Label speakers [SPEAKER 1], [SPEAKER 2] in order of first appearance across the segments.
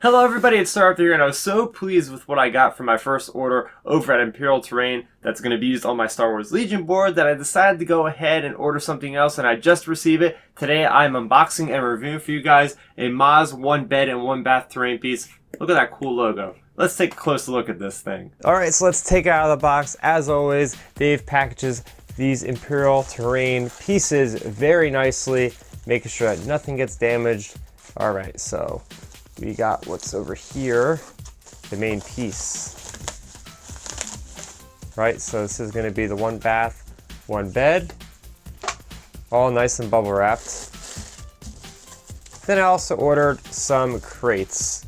[SPEAKER 1] Hello everybody, it's Starrapter here, and I was so pleased with what I got from my first order over at Imperial Terrain that's going to be used on my Star Wars Legion board that I decided to go ahead and order something else, and I just received it. Today I'm unboxing and reviewing for you guys a Maas 1 bed and 1 bath terrain piece. Look at that cool logo. Let's take a closer look at this thing.
[SPEAKER 2] Alright, so let's take it out of the box. As always, Dave packages these Imperial Terrain pieces very nicely, making sure that nothing gets damaged. Alright, so we got what's over here, the main piece. Right, so this is going to be the 1 bath, 1 bed, all nice and bubble wrapped. Then I also ordered some crates.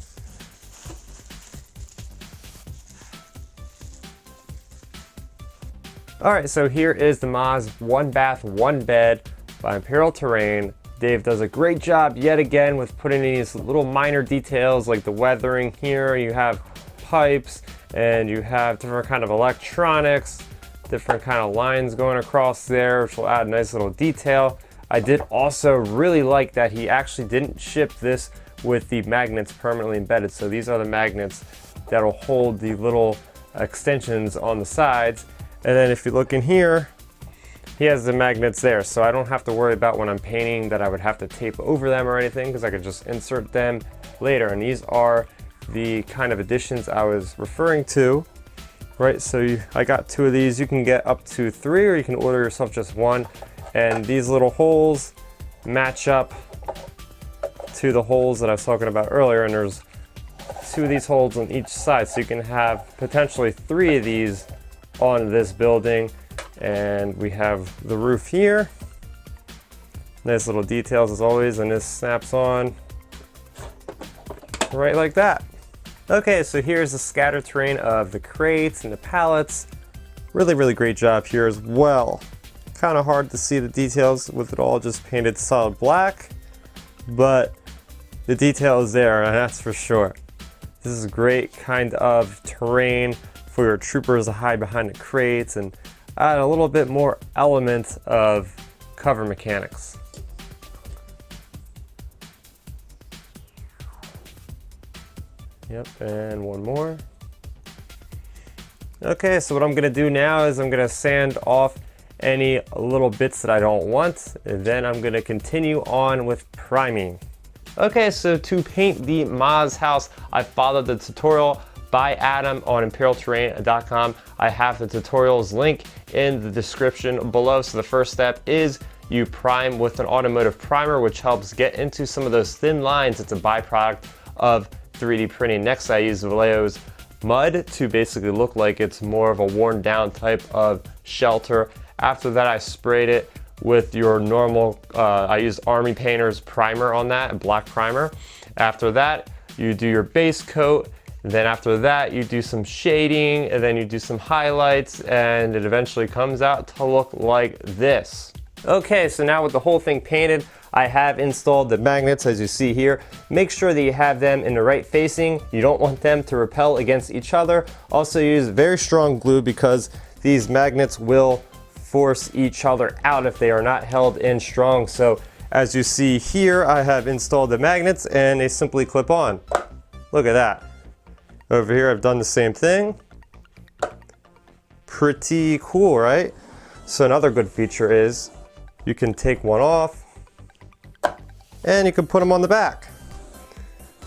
[SPEAKER 2] Alright, so here is the Maas 1 bath, 1 bed by Imperial Terrain. Dave does a great job yet again with putting in these little minor details like the weathering here. You have pipes and you have different kind of electronics, different kind of lines going across there, which will add a nice little detail. I did also really like that he actually didn't ship this with the magnets permanently embedded. So these are the magnets that'll hold the little extensions on the sides. And then if you look in here, he has the magnets there, so I don't have to worry about when I'm painting that I would have to tape over them or anything, because I could just insert them later. And these are the kind of additions I was referring to, right? So I got 2 of these. You can get up to 3, or you can order yourself just 1. And these little holes match up to the holes that I was talking about earlier, and there's 2 of these holes on each side, so you can have potentially 3 of these on this building. And we have the roof here. Nice little details as always, and this snaps on right like that. Okay, so here's the scatter terrain of the crates and the pallets. Really great job here as well. Kind of hard to see the details with it all just painted solid black, but the detail is there, and that's for sure. This is a great kind of terrain for your troopers to hide behind the crates and add a little bit more element of cover mechanics. Yep, and 1 more. Okay, so what I'm gonna do now is I'm gonna sand off any little bits that I don't want, and then I'm gonna continue on with priming. Okay, so to paint the Maas House, I followed the tutorial by Adam on imperialterrain.com. I have the tutorials link in the description below. So the first step is you prime with an automotive primer, which helps get into some of those thin lines. It's a byproduct of 3D printing. Next, I use Vallejo's mud to basically look like it's more of a worn down type of shelter. After that, I sprayed it with your normal, I used Army Painter's primer on that, a black primer. After that, you do your base coat. Then after that, you do some shading, and then you do some highlights, and it eventually comes out to look like this. Okay, so now with the whole thing painted, I have installed the magnets as you see here. Make sure that you have them in the right facing. You don't want them to repel against each other. Also use very strong glue because these magnets will force each other out if they are not held in strong. So as you see here, I have installed the magnets and they simply clip on. Look at that. Over here, I've done the same thing. Pretty cool, right? So another good feature is you can take one off and you can put them on the back.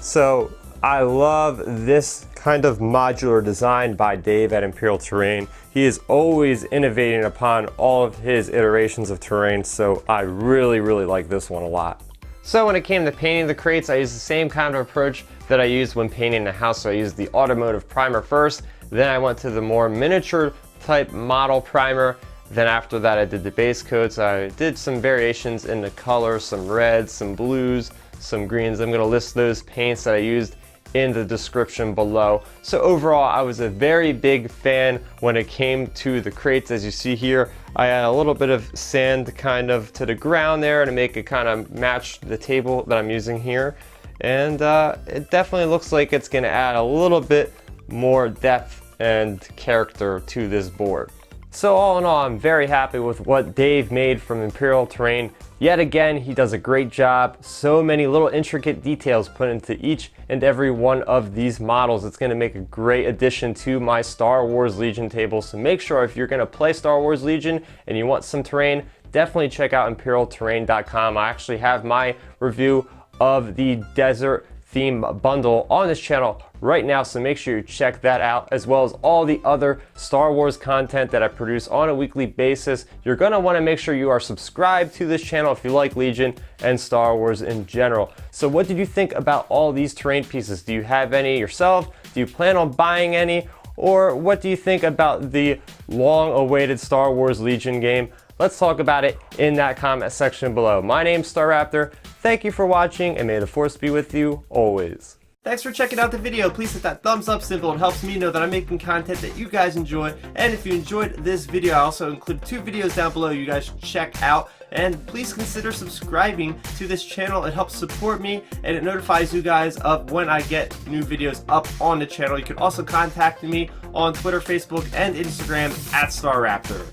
[SPEAKER 2] So I love this kind of modular design by Dave at Imperial Terrain. He is always innovating upon all of his iterations of terrain, so I really like this one a lot. So when it came to painting the crates, I used the same kind of approach that I used when painting the house. So I used the automotive primer first, then I went to the more miniature type model primer. Then after that, I did the base coats. I did some variations in the color, some reds, some blues, some greens. I'm gonna list those paints that I used in the description below. So overall, I was a very big fan when it came to the crates. As you see here, I add a little bit of sand kind of to the ground there to make it kind of match the table that I'm using here. And it definitely looks like it's gonna add a little bit more depth and character to this board. So all in all, I'm very happy with what Dave made from Imperial Terrain. Yet again, he does a great job. So many little intricate details put into each and every one of these models. It's going to make a great addition to my Star Wars Legion table. So make sure if you're going to play Star Wars Legion and you want some terrain, definitely check out imperialterrain.com. I actually have my review of the desert theme bundle on this channel right now, so make sure you check that out, as well as all the other Star Wars content that I produce on a weekly basis. You're going to want to make sure you are subscribed to this channel if you like Legion and Star Wars in general. So what did you think about all these terrain pieces? Do you have any yourself? Do you plan on buying any? Or what do you think about the long-awaited Star Wars Legion game? Let's talk about it in that comment section below. My name's Starrapter. Thank you for watching, and may the Force be with you always.
[SPEAKER 1] Thanks for checking out the video. Please hit that thumbs up symbol. It helps me know that I'm making content that you guys enjoy. And if you enjoyed this video, I also include 2 videos down below you guys should check out. And please consider subscribing to this channel. It helps support me, and it notifies you guys of when I get new videos up on the channel. You can also contact me on Twitter, Facebook, and Instagram at Starrapter.